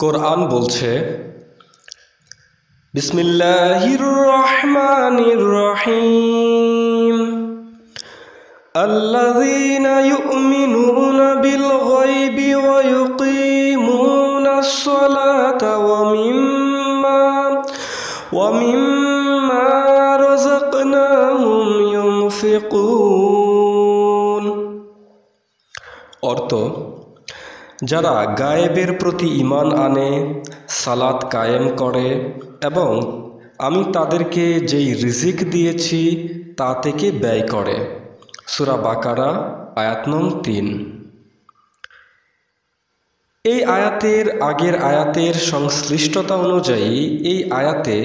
কোরআন বলছে, বিসমিল্লাহির রহমানির রহিম, আল্লাযীনা ইউমিনুনা বিল গায়বি ওয়া ইউকিমুনাস সালাতা ওয়া মিম্মা রাযাকনাহুম ইউনফিকুন। অর্থ, যারা গায়েবের প্রতি ঈমান আনে, সালাত কায়েম করে এবং আমি তাদেরকে যেই রিজিক দিয়েছি তা থেকে ব্যয় করে। সূরা বাকারা আয়াত নং ৩। এই আয়াতের আগের আয়াতের সংশ্লিষ্টতা অনুযায়ী এই আয়াতে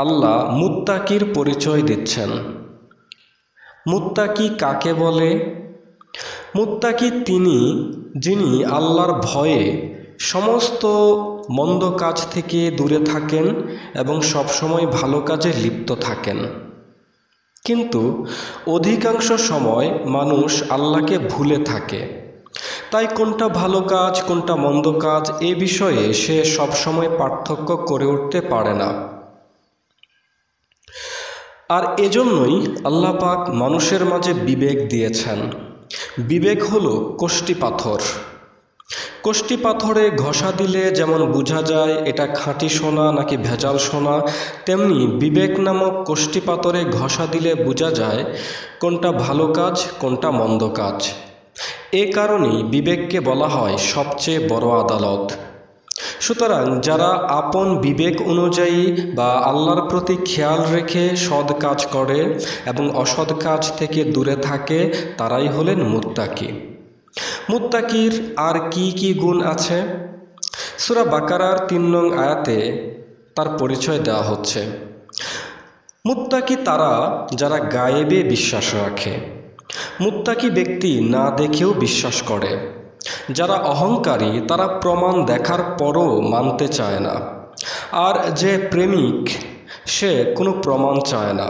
আল্লাহ মুত্তাকির পরিচয় দিচ্ছেন। মুত্তাকি কাকে বলে? মুত্তাকি তিনি যিনি আল্লাহর ভয়ে সমস্ত মন্দ কাজ থেকে দূরে থাকেন এবং সবসময় ভালো কাজে লিপ্ত থাকেন। কিন্তু অধিকাংশ সময় মানুষ আল্লাহকে ভুলে থাকে, তাই কোনটা ভালো কাজ কোনটা মন্দ কাজ এ বিষয়ে সে সবসময় পার্থক্য করে উঠতে পারে না। আর এজন্যই আল্লাহ পাক মানুষের মাঝে বিবেক দিয়েছেন। বিবেক হলো কষ্টি পাথর। কষ্টি পাথরে ঘষা দিলে যেমন বোঝা যায় এটা খাঁটি সোনা নাকি ভেজাল সোনা, তেমনি বিবেক নামক কষ্টি পাথরে ঘষা দিলে বোঝা যায় কোনটা ভালো কাজ কোনটা মন্দ কাজ। এ কারণেই বিবেককে বলা হয় সবচেয়ে বড় আদালত। সুতরাং যারা আপন বিবেক অনুযায়ী বা আল্লাহর প্রতি খেয়াল রেখে সৎ কাজ করে এবং অসৎ কাজ থেকে দূরে থাকে তারাই হলেন মুত্তাকি। মুত্তাকির আর কি কি গুণ আছে? সূরা বাকারার ৩ নং আয়াতে তার পরিচয় দেওয়া হচ্ছে। মুত্তাকি তারা যারা গায়েবে বিশ্বাস রাখে। মুত্তাকি ব্যক্তি না দেখেও বিশ্বাস করে। যারা অহংকারী তারা প্রমাণ দেখার পরও মানতে চায় না। আর যে প্রেমিক সে কোনো প্রমাণ চায় না,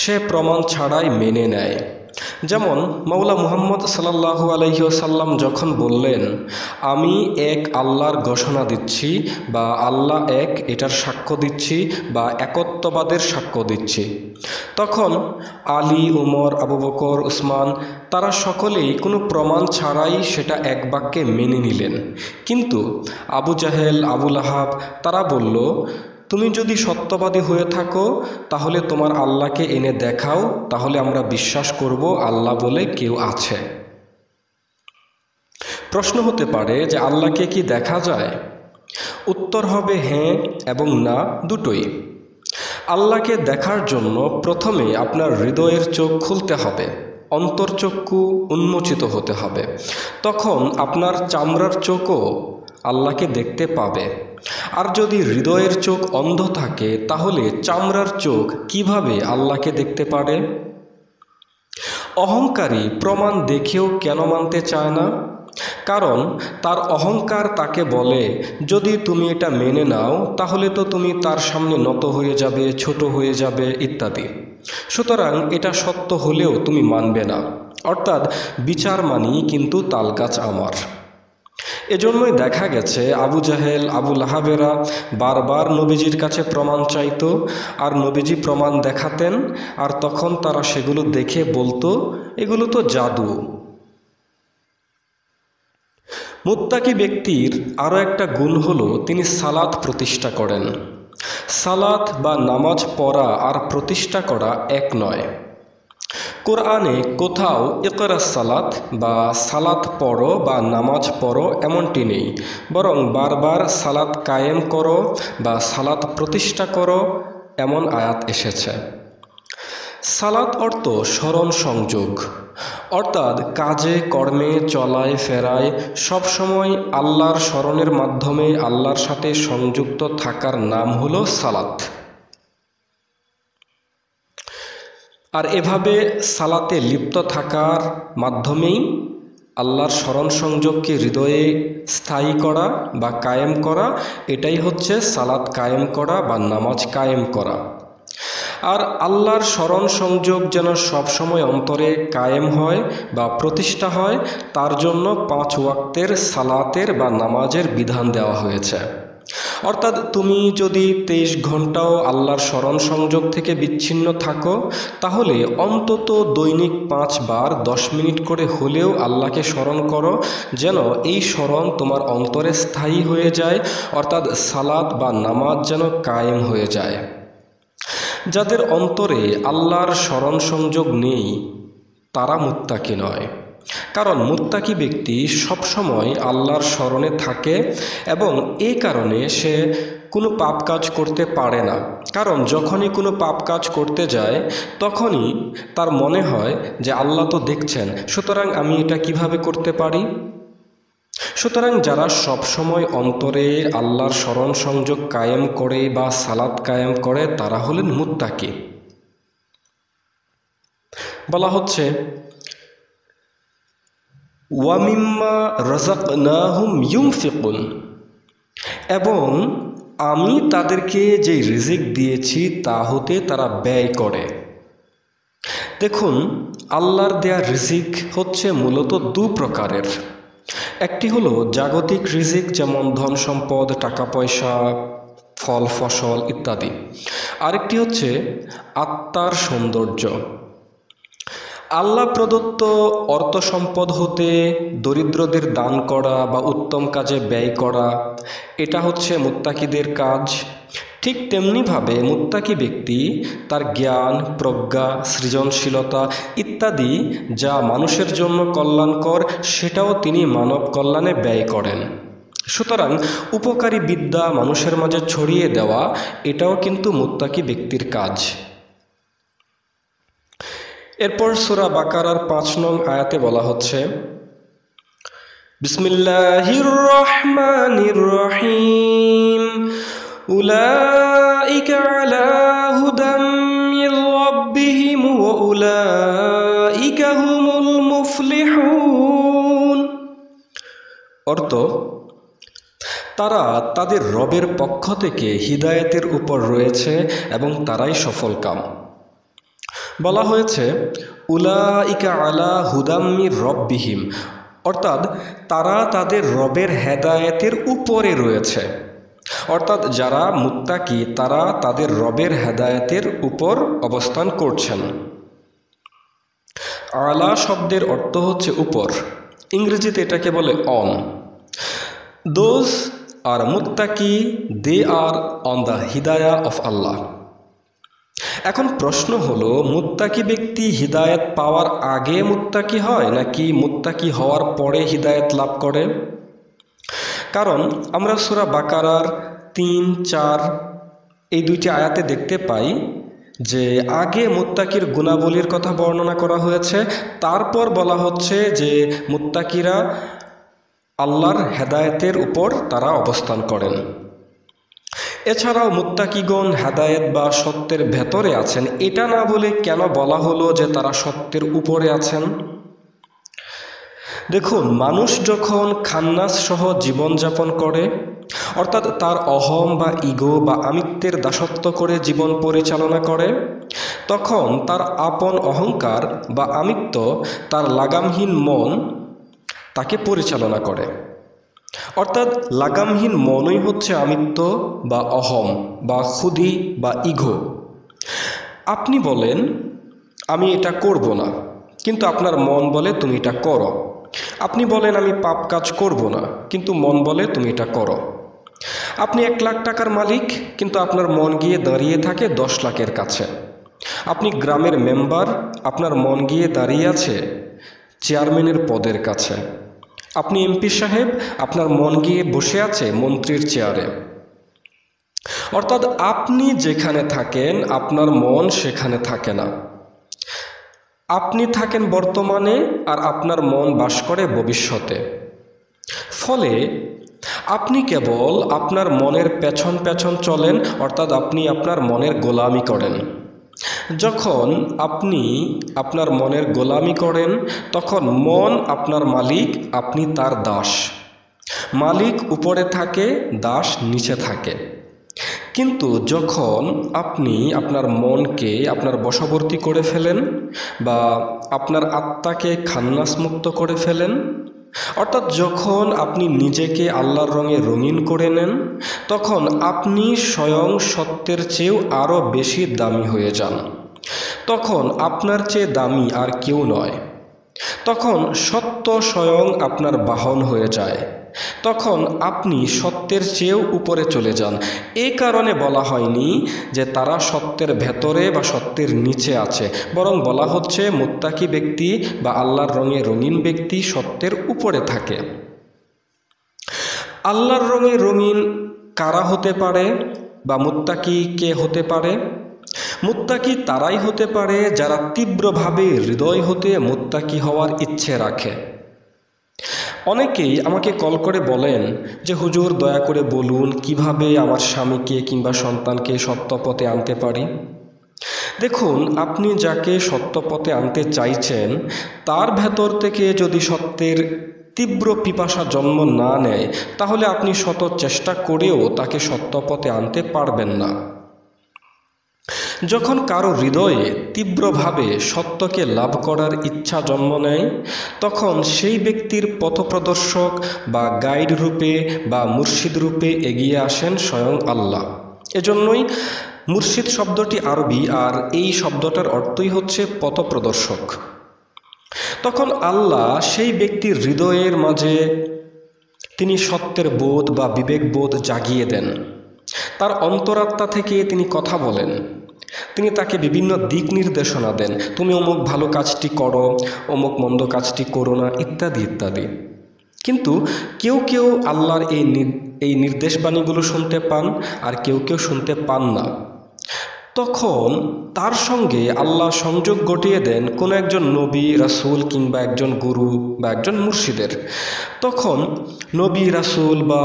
সে প্রমাণ ছাড়াই মেনে নেয়। যেমন মাওলা মুহাম্মদ সাল্লাল্লাহু আলাইহি ওয়াসাল্লাম যখন বললেন, আমি এক আল্লাহর ঘোষণা দিচ্ছি বা আল্লাহ এক এটার সাক্ষ্য দিচ্ছি বা একত্ববাদের সাক্ষ্য দিচ্ছি, তখন আলী, উমর, আবু বকর, উসমান তারা সকলেই কোনো প্রমাণ ছাড়াই সেটা এক বাক্যে মেনে নিলেন। কিন্তু আবু জাহেল, আবু লাহাব তারা বলল, তুমি যদি সত্যবাদী হয়ে থাকো তাহলে তোমার আল্লাহকে এনে দেখাও, তাহলে আমরা বিশ্বাস করব আল্লাহ বলে কেউ আছে। প্রশ্ন হতে পারে যে আল্লাহকে কি দেখা যায়? উত্তর হবে হ্যাঁ এবং না, দুটোই। আল্লাহকে দেখার জন্য প্রথমে আপনার হৃদয়ের চোখ খুলতে হবে, অন্তর্চক্ষু উন্মোচিত হতে হবে। তখন আপনার চামড়ার চোখও আল্লাহকে দেখতে পাবে। আর যদি হৃদয়ের চোখ অন্ধ থাকে তাহলে চামড়ার চোখ কিভাবে আল্লাহকে দেখতে পারে? অহংকারী প্রমাণ দেখেও কেন মানতে চায় না? কারণ তার অহংকার তাকে বলে, যদি তুমি এটা মেনে নাও তাহলে তো তুমি তার সামনে নত হয়ে যাবে, ছোট হয়ে যাবে ইত্যাদি। সুতরাং এটা সত্য হলেও তুমি মানবে না, অর্থাৎ বিচার মানি কিন্তু তালগাছ আমার। এজন্যই দেখা গেছে আবু জাহেল, আবু লাহাবেরা বারবার নবীজির কাছে প্রমাণ চাইতো, আর নবীজি প্রমাণ দেখাতেন, আর তখন তারা সেগুলো দেখে বলতো এগুলো তো জাদু। মুত্তাকি ব্যক্তির আরও একটা গুণ হলো তিনি সালাত প্রতিষ্ঠা করেন। সালাত বা নামাজ পড়া আর প্রতিষ্ঠা করা এক নয়। কোরআনে কোথাও ইকরা সালাত বা সালাত পড়ো বা নামাজ পড়ো এমনটি নেই, বরং বারবার সালাত কায়েম করো বা সালাত প্রতিষ্ঠা করো এমন আয়াত এসেছে। সালাত অর্থ স্মরণ সংযোগ, অর্থাৎ কাজে কর্মে চলায় ফেরায় সবসময় আল্লাহর স্মরণের মাধ্যমে আল্লাহর সাথে সংযুক্ত থাকার নাম হলো সালাত। আর এভাবে সালাতে লিপ্ত থাকার মাধ্যমেই আল্লাহর স্মরণ সংযোগকে হৃদয়ে স্থায়ী করা বা কায়েম করা, এটাই হচ্ছে সালাত কায়েম করা বা নামাজ কায়েম করা। আর আল্লাহর স্মরণ সংযোগ যেন সবসময় অন্তরে কায়েম হয় বা প্রতিষ্ঠা হয়, তার জন্য 5 ওয়াক্তের সালাতের বা নামাজের বিধান দেওয়া হয়েছে। অর্থাৎ তুমি যদি 23 ঘন্টাও আল্লাহর স্মরণ সংযোগ থেকে বিচ্ছিন্ন থাকো, তাহলে অন্তত দৈনিক 5 বার 10 মিনিট করে হলেও আল্লাহকে স্মরণ করো, যেন এই স্মরণ তোমার অন্তরে স্থায়ী হয়ে যায়, অর্থাৎ সালাত বা নামাজ যেন কায়েম হয়ে যায়। যাদের অন্তরে আল্লাহর স্মরণ সংযোগ নেই, তারা মুত্তাকি নয়। কারণ মুত্তাকি ব্যক্তি সবসময় আল্লাহর স্মরণে থাকে এবং এই কারণে সে কোনো পাপ কাজ করতে পারে না। কারণ যখনই কোনো পাপ কাজ করতে যায়, তখনই তার মনে হয় যে আল্লাহ তো দেখছেন, সুতরাং আমি এটা কিভাবে করতে পারি। সুতরাং যারা সবসময় অন্তরে আল্লাহর স্মরণ সংযোগ কায়েম করে বা সালাত কায়েম করে, তারা হলেন মুত্তাকি। বলা হচ্ছে ওয়ামিম্মা রাযাকনাহুম ইউনফিকুন, এবং আমি তাদেরকে যে রিজিক দিয়েছি তা হতে তারা ব্যয় করে। দেখুন, আল্লাহর দেয়া রিজিক হচ্ছে মূলত 2 প্রকারের। একটি হলো জাগতিক রিজিক, যেমন ধন সম্পদ, টাকা পয়সা, ফল ফসল ইত্যাদি। আরেকটি হচ্ছে আত্মার সৌন্দর্য। আল্লাহ প্রদত্ত অর্থ সম্পদ হতে দরিদ্রদের দান করা বা উত্তম কাজে ব্যয় করা, এটা হচ্ছে মুত্তাকিদের কাজ। ঠিক তেমনিভাবে মুত্তাকি ব্যক্তি তার জ্ঞান, প্রজ্ঞা, সৃজনশীলতা ইত্যাদি যা মানুষের জন্য কল্যাণকর, সেটাও তিনি মানব কল্যাণে ব্যয় করেন। সুতরাং উপকারী বিদ্যা মানুষের মাঝে ছড়িয়ে দেওয়া, এটাও কিন্তু মুত্তাকি ব্যক্তির কাজ। এরপর সূরা বাকারার 5 নং আয়াতে বলা হচ্ছে, বিসমিল্লাহির রহমানির রহিম, উলাইকা আলা হুদাম মির রাব্বিহিম ওয়া উলাইকা হুমুল মুফলিহুন। অর্থ, তারা তাদের রবের পক্ষ থেকে হিদায়াতের উপর রয়েছে এবং তারাই সফলকাম। বলা হয়েছে উলাইকা আলা হুদাম মির রাব্বিহিম, অর্থাৎ তারা তাদের রবের হেদায়েতের উপরে রয়েছে। অর্থাৎ যারা মুত্তাকি, তারা তাদের রবের হেদায়েতের উপর অবস্থান করছেন। আলা শব্দের অর্থ হচ্ছে উপর, ইংরেজিতে এটাকে বলে অন। দোজ আর মুত্তাকি, দে আর অন দ্য হিদায়া অফ আল্লাহ। এখন প্রশ্ন হলো, মুত্তাকি ব্যক্তি হিদায়াত পাওয়ার আগে মুত্তাকি হয় নাকি মুত্তাকি হওয়ার পরে হিদায়াত লাভ করে? কারণ আমরা সূরা বাকারার 3, 4 এই 2টি আয়াতে দেখতে পাই যে আগে মুত্তাকির গুণাবলীর কথা বর্ণনা করা হয়েছে, তারপর বলা হচ্ছে যে মুত্তাকিরা আল্লাহর হেদায়েতের উপর তারা অবস্থান করেন। এছাড়াও মুত্তাকিগণ হেদায়েত বা সত্যের ভেতরে আছেন, এটা না বলে কেন বলা হলো যে তারা সত্যের উপরে আছেন? দেখুন, মানুষ যখন খান্নাস সহ জীবনযাপন করে, অর্থাৎ তার অহম বা ইগো বা আমিত্বের দাসত্ব করে জীবন পরিচালনা করে, তখন তার আপন অহংকার বা আমিত্ব, তার লাগামহীন মন তাকে পরিচালনা করে। অর্থাৎ লাগামহীন মনই হচ্ছে আমিত্ব বা অহম বা খুদি বা ইগো। আপনি বলেন আমি এটা করব না, কিন্তু আপনার মন বলে তুমি এটা করো। আপনি বলেন আমি পাপ কাজ করব না, কিন্তু মন বলে তুমি এটা করো। আপনি 1 লাখ টাকার মালিক, কিন্তু আপনার মন গিয়ে দাঁড়িয়ে থাকে 10 লাখের কাছে। আপনি গ্রামের মেম্বার, আপনার মন গিয়ে দাঁড়িয়ে আছে চেয়ারম্যানের পদের কাছে। আপনি এমপি সাহেব, আপনার মন গিয়ে বসে আছে মন্ত্রীর চেয়ারে। অর্থাৎ আপনি যেখানে থাকেন আপনার মন সেখানে থাকে না। আপনি থাকেন বর্তমানে আর আপনার মন বাস করে ভবিষ্যতে। ফলে আপনি কেবল আপনার মনের পেছন পেছন চলেন, অর্থাৎ আপনি আপনার মনের গোলামি করেন। যখন আপনি আপনার মনের গোলামি করেন, তখন মন আপনার মালিক, আপনি তার দাস। মালিক উপরে থাকে, দাস নিচে থাকে। কিন্তু যখন আপনি আপনার মনকে আপনার বশবর্তী করে ফেলেন বা আপনার আত্মাকে খান্নাসমুক্ত করে ফেলেন, অর্থাৎ যখন আপনি নিজেকে আল্লাহর রঙে রঙিন করে নেন, তখন আপনি স্বয়ং সত্যের চেয়েও আরও বেশি দামি হয়ে যান। তখন আপনার চেয়ে দামি আর কেউ নয়। তখন সত্য স্বয়ং আপনার বাহন হয়ে যায়। তখন আপনি সত্যের চেয়েও উপরে চলে যান। এই কারণে বলা হয়নি যে তারা সত্যের ভেতরে বা সত্যের নিচে আছে, বরং বলা হচ্ছে মুত্তাকি ব্যক্তি বা আল্লাহর রঙে রঙিন ব্যক্তি সত্যের উপরে থাকে। আল্লাহর রঙে রঙিন কারা হতে পারে বা মুত্তাকি কে হতে পারে? মুত্তাকি তারাই হতে পারে যারা তীব্রভাবে হৃদয় হতে মুত্তাকি হওয়ার ইচ্ছে রাখে। অনেকেই আমাকে কল করে বলেন যে হুজুর, দয়া করে বলুন কিভাবে আমার স্বামীকে কিংবা সন্তানকে সত্য পথে আনতে পারি। দেখুন, আপনি যাকে সত্য পথে আনতে চাইছেন তার ভেতর থেকে যদি সত্যের তীব্র পিপাসা জন্ম না নেয়, তাহলে আপনি শত চেষ্টা করেও তাকে সত্য পথে আনতে পারবেন না। যখন কারো হৃদয়ে তীব্রভাবে সত্যকে লাভ করার ইচ্ছা জন্ম নেয়, তখন সেই ব্যক্তির পথপ্রদর্শক বা গাইড রূপে বা মুর্শিদ রূপে এগিয়ে আসেন স্বয়ং আল্লাহ। এজন্যই মুর্শিদ শব্দটি আরবি, আর এই শব্দটার অর্থই হচ্ছে পথপ্রদর্শক। তখন আল্লাহ সেই ব্যক্তির হৃদয়ের মাঝে তিনি সত্যের বোধ বা বিবেকবোধ জাগিয়ে দেন। তার অন্তরাত্মা থেকে তিনি কথা বলেন। তিনি তাকে বিভিন্ন দিক নির্দেশনা দেন, তুমি অমুক ভালো কাজটি করো, অমুক মন্দ কাজটি করো না, ইত্যাদি ইত্যাদি। কিন্তু কেউ কেউ আল্লাহর এই নির্দেশবাণীগুলো শুনতে পান, আর কেউ কেউ শুনতে পান না। তখন তার সঙ্গে আল্লাহ সংযোগ ঘটিয়ে দেন কোনো একজন নবী, রাসূল কিংবা একজন গুরু বা একজন মুর্শিদের। তখন নবী, রাসূল বা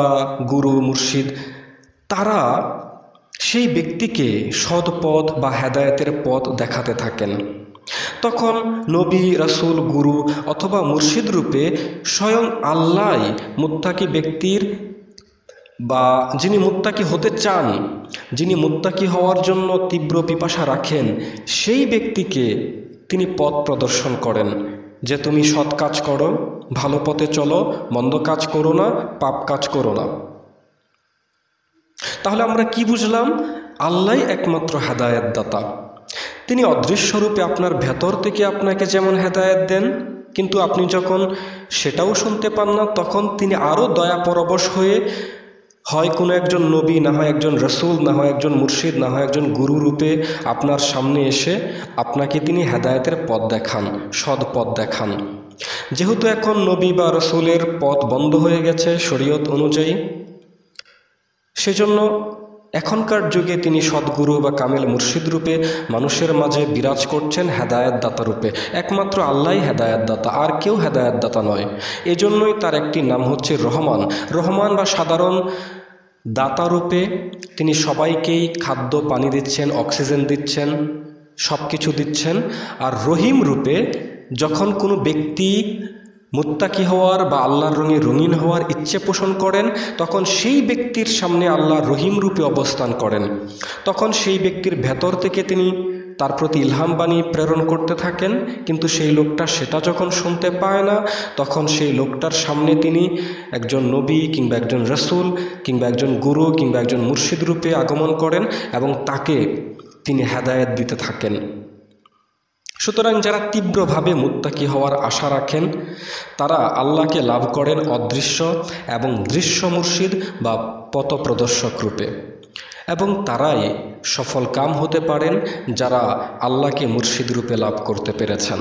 গুরু, মুর্শিদ তারা সেই ব্যক্তিকে সৎ পথ বা হেদায়েতের পথ দেখাতে থাকেন। তখন নবী, রাসূল, গুরু অথবা মুর্শিদ রূপে স্বয়ং আল্লাহই মুত্তাকি ব্যক্তির বা যিনি মুত্তাকি হতে চান, যিনি মুত্তাকি হওয়ার জন্য তীব্র পিপাসা রাখেন, সেই ব্যক্তিকে তিনি পথ প্রদর্শন করেন যে তুমি সৎ কাজ করো, ভালো পথে চলো, মন্দ কাজ করো না, পাপ কাজ করো না। তাহলে আমরা কি বুঝলাম? আল্লাহই একমাত্র হেদায়েত দাতা। তিনি অদৃশ্যরূপে আপনার ভেতর থেকে আপনাকে যেমন হেদায়েত দেন, কিন্তু আপনি যখন সেটাও শুনতে পান না, তখন তিনি আরও দয়া পরবশ হয়ে হয় কোনো একজন নবী, না হয় একজন রাসূল, না হয় একজন মুর্শিদ, না হয় একজন গুরু রূপে আপনার সামনে এসে আপনাকে তিনি হেদায়েতের পথ দেখান, সৎ পথ দেখান। যেহেতু এখন নবী বা রাসূলের পথ বন্ধ হয়ে গেছে শরীয়ত অনুযায়ী, সেজন্য এখনকার যুগে তিনি সদ্গুরু বা কামিল মুর্শিদ রূপে মানুষের মাঝে বিরাজ করছেন হেদায়েত দাতা রূপে। একমাত্র আল্লাহই হেদায়েত দাতা, আর কেউ হেদায়েত দাতা নয়। এজন্যই তার একটি নাম হচ্ছে রহমান। রহমান বা সাধারণ দাতা রূপে তিনি সবাইকেই খাদ্য পানি দিচ্ছেন, অক্সিজেন দিচ্ছেন, সব কিছু দিচ্ছেন। আর রহিম রূপে যখন কোনো ব্যক্তি মুত্তাকি হওয়ার বা আল্লাহর রঙে রঙিন হওয়ার ইচ্ছে পোষণ করেন, তখন সেই ব্যক্তির সামনে আল্লাহ রহিম রূপে অবস্থান করেন। তখন সেই ব্যক্তির ভেতর থেকে তিনি তার প্রতি ইলহাম বাণী প্রেরণ করতে থাকেন, কিন্তু সেই লোকটা সেটা যখন শুনতে পায় না, তখন সেই লোকটার সামনে তিনি একজন নবী কিংবা একজন রাসূল কিংবা একজন গুরু কিংবা একজন মুর্শিদ রূপে আগমন করেন এবং তাকে তিনি হেদায়েত দিতে থাকেন। সুতরাং যারা তীব্রভাবে মুত্তাকি হওয়ার আশা রাখেন, তারা আল্লাহকে লাভ করেন অদৃশ্য এবং দৃশ্য মুর্শিদ বা পথপ্রদর্শক রূপে, এবং তারাই সফল কাম হতে পারেন যারা আল্লাহকে মুর্শিদ রূপে লাভ করতে পেরেছেন।